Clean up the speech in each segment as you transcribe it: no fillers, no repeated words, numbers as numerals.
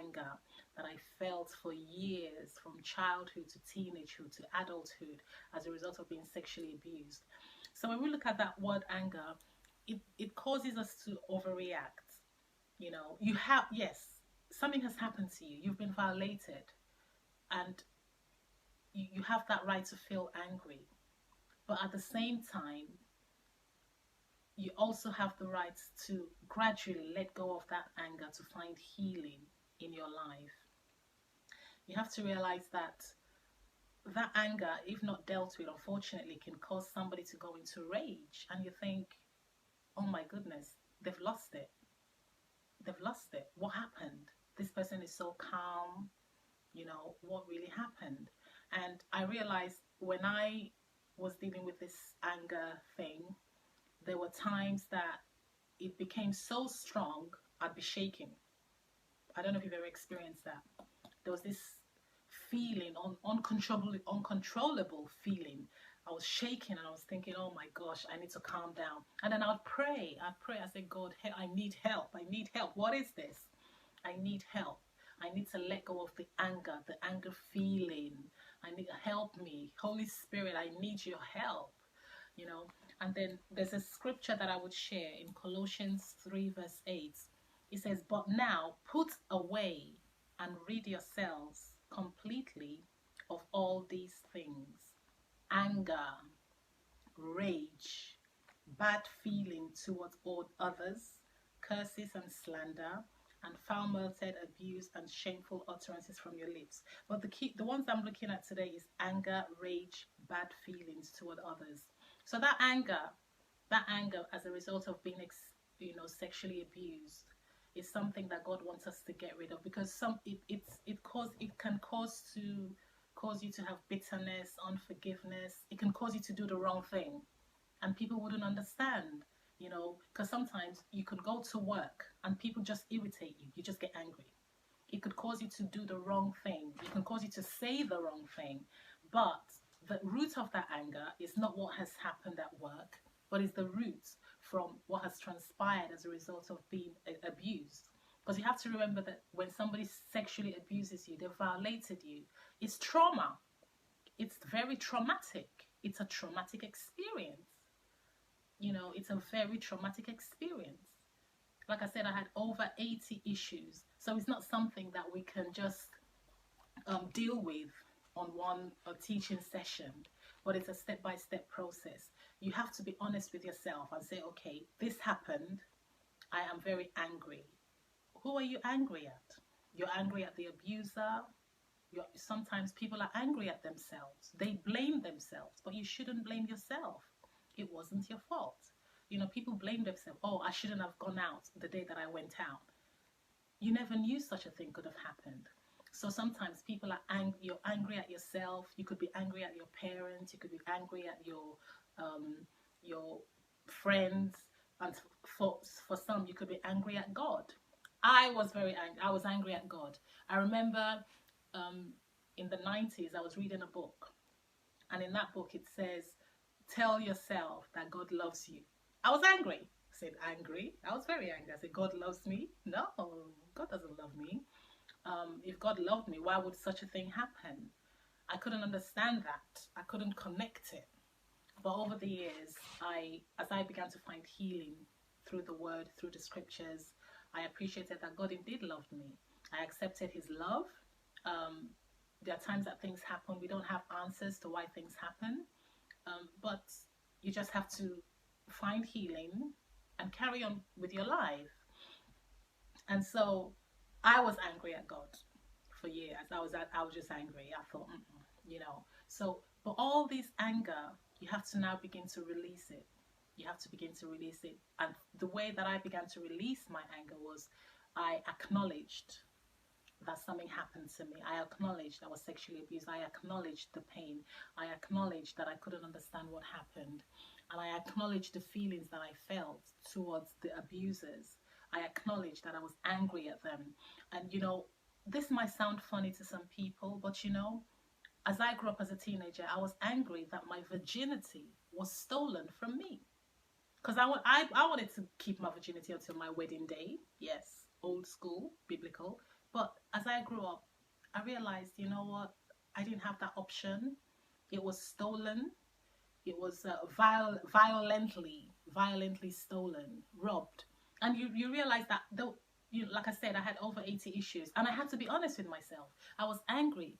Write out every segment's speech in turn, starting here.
anger that I felt for years, from childhood to teenagehood to adulthood, as a result of being sexually abused. So when we look at that word anger, it causes us to overreact. You have, yes, something has happened to you, you've been violated, and you have that right to feel angry. But at the same time, you also have the right to gradually let go of that anger to find healing in your life. You have to realize that that anger, if not dealt with, unfortunately, can cause somebody to go into rage. And you think, oh my goodness, they've lost it. They've lost it. What happened? This person is so calm. What really happened? And I realized when I was dealing with this anger thing, there were times that it became so strong, I'd be shaking. I don't know if you've ever experienced that. There was this feeling, uncontrollable feeling. I was shaking and I was thinking, oh my gosh, I need to calm down. And then I'd pray. I said, God, I need help. I need help. What is this? I need help. I need to let go of the anger feeling. I need help me. Holy Spirit, I need your help. And then there's a scripture that I would share in Colossians 3 verse 8. It says, but now put away and rid yourselves completely of all these things: anger, rage, bad feeling towards all others, curses and slander, and foul-mouthed abuse and shameful utterances from your lips. But the ones I'm looking at today is anger, rage, bad feelings toward others. So that anger as a result of being sexually abused is something that God wants us to get rid of, because it can cause you to have bitterness, unforgiveness. It can cause you to do the wrong thing, and people wouldn't understand. Because sometimes you could go to work and people just irritate you. You just get angry. It could cause you to do the wrong thing. It can cause you to say the wrong thing. But the root of that anger is not what has happened at work, but is the root from what has transpired as a result of being abused. Because you have to remember that when somebody sexually abuses you, they've violated you. It's trauma. It's very traumatic. It's a traumatic experience. It's a very traumatic experience. Like I said, I had over 80 issues. So it's not something that we can just deal with on one teaching session, but it's a step-by-step process. You have to be honest with yourself and say, okay, this happened. I am very angry. Who are you angry at? You're angry at the abuser. Sometimes people are angry at themselves. They blame themselves, but you shouldn't blame yourself. It wasn't your fault. People blame themselves. Oh, I shouldn't have gone out the day that I went out. You never knew such a thing could have happened. So sometimes people are angry. You're angry at yourself. You could be angry at your parents. You could be angry at your friends. And for some, you could be angry at God. I was very angry. I was angry at God. I remember in the 90s, I was reading a book. And in that book, it says, tell yourself that God loves you. I was angry. I said, angry? I was very angry. I said, God loves me? No, God doesn't love me. If God loved me, why would such a thing happen? I couldn't understand that. I couldn't connect it. But over the years, as I began to find healing through the word, through the scriptures, I appreciated that God indeed loved me. I accepted his love. There are times that things happen. We don't have answers to why things happen. But you just have to find healing and carry on with your life. And so I was angry at God for years. I was just angry. I thought, So, but all this anger, you have to now begin to release it. You have to begin to release it. And the way that I began to release my anger was I acknowledged that something happened to me. I acknowledged I was sexually abused. I acknowledged the pain. I acknowledged that I couldn't understand what happened. And I acknowledged the feelings that I felt towards the abusers. I acknowledged that I was angry at them. And, this might sound funny to some people, but, as I grew up as a teenager, I was angry that my virginity was stolen from me. Because I wanted to keep my virginity until my wedding day. Yes, old school, biblical. But as I grew up, I realized, you know what? I didn't have that option. It was stolen. It was violently stolen, robbed. And you realize that, though, like I said, I had over 80 issues. And I had to be honest with myself. I was angry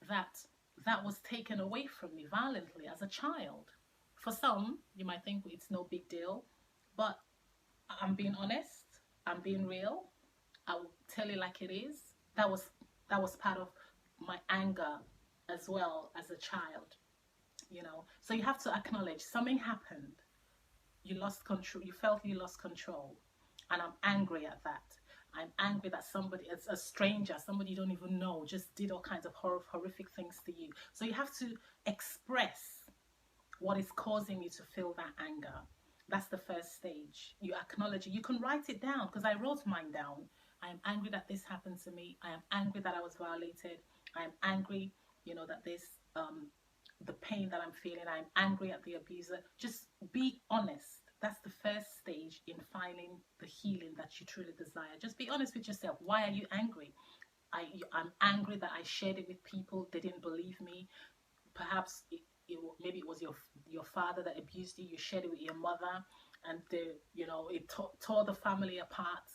that that was taken away from me violently as a child. For some, you might think it's no big deal, but I'm being honest. I'm being real. I will tell you like it is. That was that was part of my anger as well as a child. So you have to acknowledge something happened. You lost control. You felt you lost control, and I'm angry at that. I'm angry that somebody, a stranger, somebody you don't even know, just did all kinds of horrific things to you. So you have to express what is causing you to feel that anger. That's the first stage. You acknowledge it. You can write it down, because I wrote mine down. I am angry that this happened to me. I am angry that I was violated. I am angry, that this, the pain that I'm feeling. I'm angry at the abuser. Just be honest. That's the first stage in finding the healing that you truly desire. Just be honest with yourself. Why are you angry? I'm angry that I shared it with people. They didn't believe me. Perhaps maybe it was your father that abused you. You shared it with your mother, and it tore the family apart.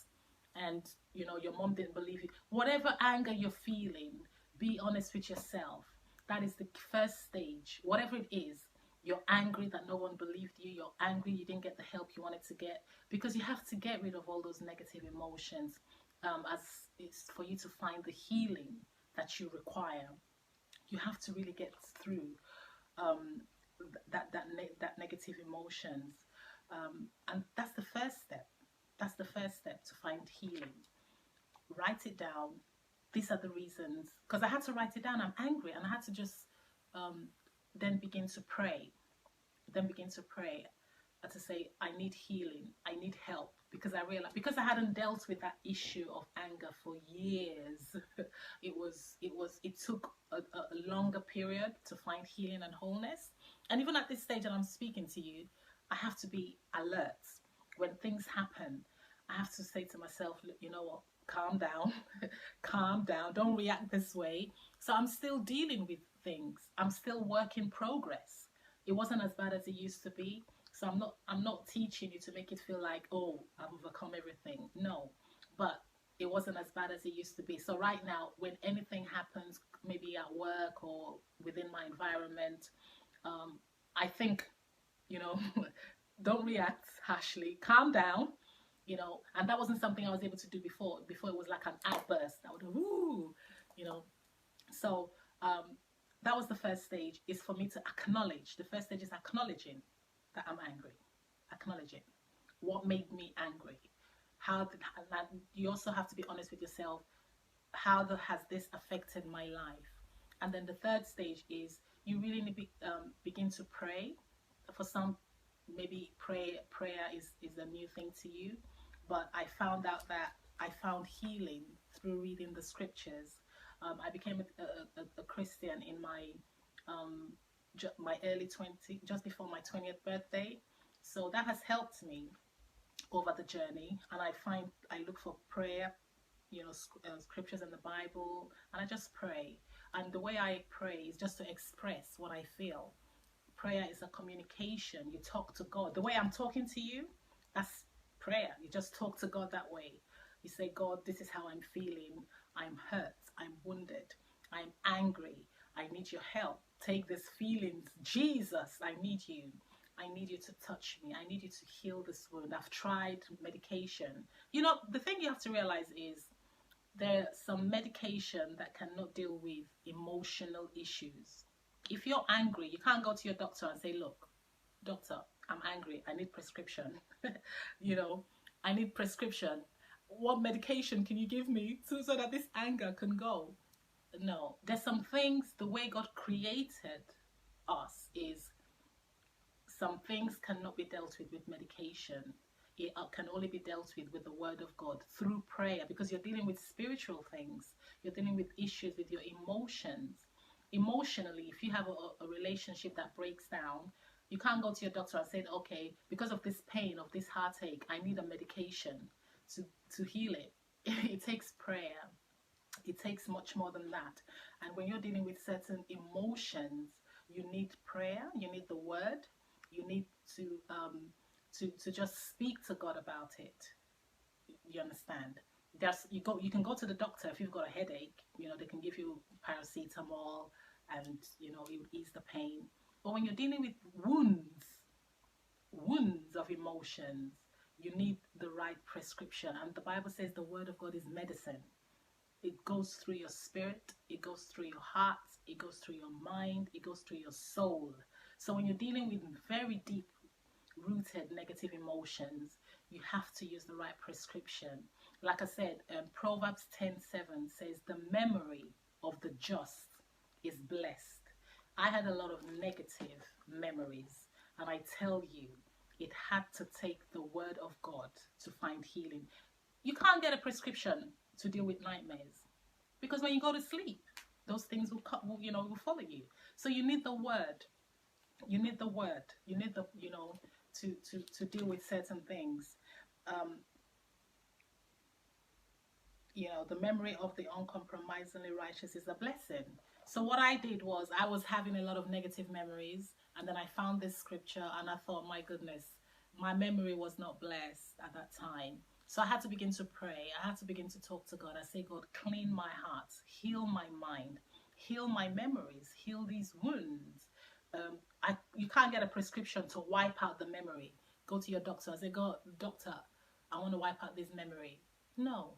And your mom didn't believe you. Whatever anger you're feeling, be honest with yourself. That is the first stage. Whatever it is, you're angry that no one believed you. You're angry you didn't get the help you wanted to get, because you have to get rid of all those negative emotions, as it's for you to find the healing that you require. You have to really get through that negative emotions, and that's the first step. That's the first step to find healing. Write it down. These are the reasons, because I had to write it down. I'm angry, and I had to just then begin to pray. To say, I need healing, I need help, because I realized, because I hadn't dealt with that issue of anger for years, it took a longer period to find healing and wholeness. And even at this stage that I'm speaking to you, I have to be alert when things happen. I have to say to myself, look, you know what, calm down. Calm down, don't react this way. So I'm still dealing with things. I'm still work in progress. It wasn't as bad as it used to be. So I'm not teaching you to make it feel like, oh, I've overcome everything. No, but it wasn't as bad as it used to be. So right now, when anything happens, maybe at work or within my environment, I think, don't react harshly, calm down, and that wasn't something I was able to do before. Before it was like an outburst. I would, woo, So that was the first stage, is for me to acknowledge. The first stage is acknowledging that I'm angry. Acknowledging what made me angry. You also have to be honest with yourself. How has this affected my life? And then the third stage is you really need to begin to pray. For some, maybe prayer is a new thing to you, but I found out that I found healing through reading the scriptures. I became a Christian in my early 20s, just before my 20th birthday. So that has helped me over the journey. And I look for prayer, scriptures in the Bible, and I just pray. And the way I pray is just to express what I feel. Prayer is a communication. You talk to God. The way I'm talking to you, that's prayer. You just talk to God that way. You say, God, this is how I'm feeling. I'm hurt. I'm wounded. I'm angry. I need your help. Take these feelings. Jesus, I need you. I need you to touch me. I need you to heal this wound. I've tried medication. The thing you have to realize is there's some medication that cannot deal with emotional issues. If you're angry, you can't go to your doctor and say, look, doctor, I'm angry. I need prescription. I need prescription. What medication can you give me so that this anger can go? No, there's some things, the way God created us is some things cannot be dealt with medication. It can only be dealt with the word of God, through prayer, because you're dealing with spiritual things. You're dealing with issues with your emotions. Emotionally, if you have a relationship that breaks down, you can't go to your doctor and say, okay, because of this pain, of this heartache, I need a medication to heal it. It takes prayer. It takes much more than that. And when you're dealing with certain emotions, you need prayer, you need the word, you need to just speak to God about it. You understand? You can go to the doctor if you've got a headache. You know, they can give you paracetamol, and you know it would ease the pain. But when you're dealing with wounds of emotions, you need the right prescription. And the Bible says the word of God is medicine. It goes through your spirit, it goes through your heart, it goes through your mind, it goes through your soul. So when you're dealing with very deep rooted negative emotions, you have to use the right prescription. Like I said, Proverbs 10:7 says the memory of the just is blessed. I had a lot of negative memories, and I tell you, it had to take the word of God to find healing. You can't get a prescription to deal with nightmares, because when you go to sleep, those things will follow you. So you need the word. You need the word. You need the to deal with certain things. The memory of the uncompromisingly righteous is a blessing. So what I did was, I was having a lot of negative memories, and then I found this scripture, and I thought, my goodness, my memory was not blessed at that time. So I had to begin to pray. I had to begin to talk to God. I say, God, clean my heart, heal my mind, heal my memories, heal these wounds. You can't get a prescription to wipe out the memory. Go to your doctor and say, God, doctor, I want to wipe out this memory. No,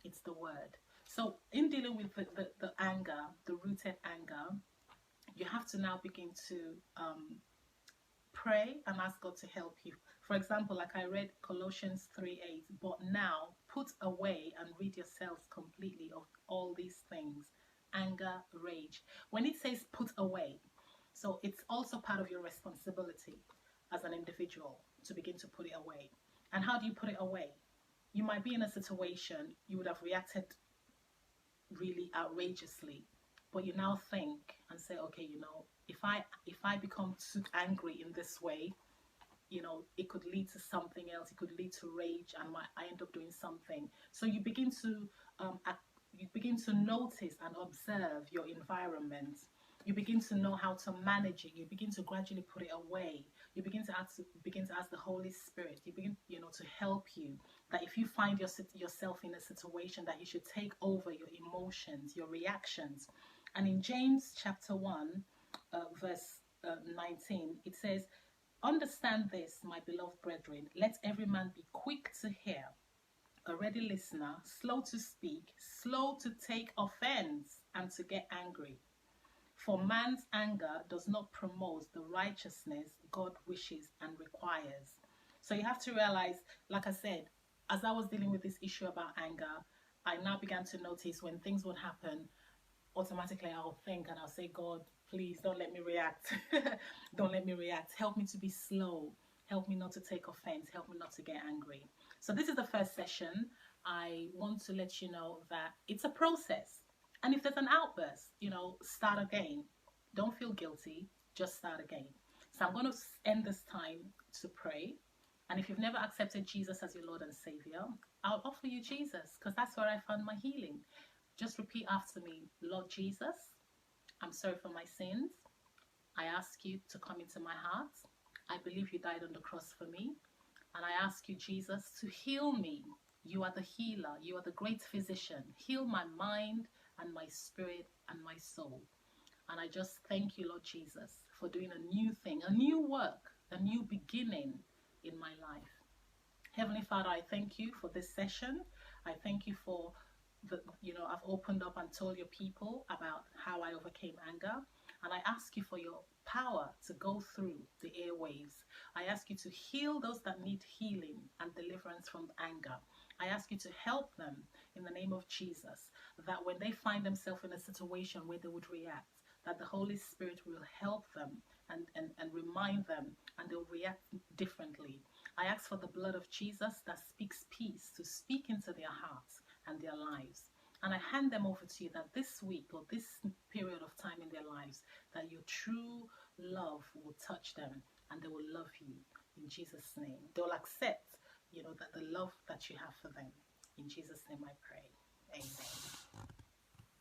it's the word. So in dealing with the anger, the rooted anger, you have to now begin to pray and ask God to help you. For example, like I read Colossians 3:8, but now put away and rid yourselves completely of all these things: anger, rage. When it says put away, so it's also part of your responsibility as an individual to begin to put it away. And how do you put it away? You might be in a situation, you would have reacted really outrageously, but you now think and say, okay, if I become too angry in this way, it could lead to something else. It could lead to rage, and I end up doing something. So you begin to notice and observe your environment. You begin to know how to manage it. You begin to gradually put it away. You begin to ask the Holy Spirit. You begin, to help you. That if you find yourself in a situation, that you should take over your emotions, your reactions. And in James chapter 1, verse 19, it says, understand this, my beloved brethren, let every man be quick to hear, a ready listener, slow to speak, slow to take offense, and to get angry. For man's anger does not promote the righteousness God wishes and requires. So you have to realize, like I said, as I was dealing with this issue about anger, I now began to notice when things would happen, automatically I'll think and I'll say, God, please don't let me react. Don't let me react. Help me to be slow. Help me not to take offense. Help me not to get angry. So this is the first session. I want to let you know that it's a process. And if there's an outburst, start again. Don't feel guilty. Just start again. So I'm going to end this time to pray. And if you've never accepted Jesus as your Lord and Savior, I'll offer you Jesus, because that's where I found my healing. Just repeat after me. Lord Jesus, I'm sorry for my sins. I ask you to come into my heart. I believe you died on the cross for me. And I ask you, Jesus, to heal me. You are the healer. You are the great physician. Heal my mind and my spirit and my soul. And I just thank you, Lord Jesus, for doing a new thing, a new work, a new beginning in my life. Heavenly Father, I thank you for this session. I thank you for I've opened up and told your people about how I overcame anger. And I ask you for your power to go through the airwaves. I ask you to heal those that need healing and deliverance from anger. I ask you to help them in the name of Jesus, that when they find themselves in a situation where they would react, that the Holy Spirit will help them and remind them, and they'll react differently. I ask for the blood of Jesus that speaks peace to speak into their hearts and their lives. And I hand them over to you, that this week or this period of time in their lives, that your true love will touch them and they will love you in Jesus' name. They'll accept, that the love that you have for them. In Jesus' name I pray. Amen.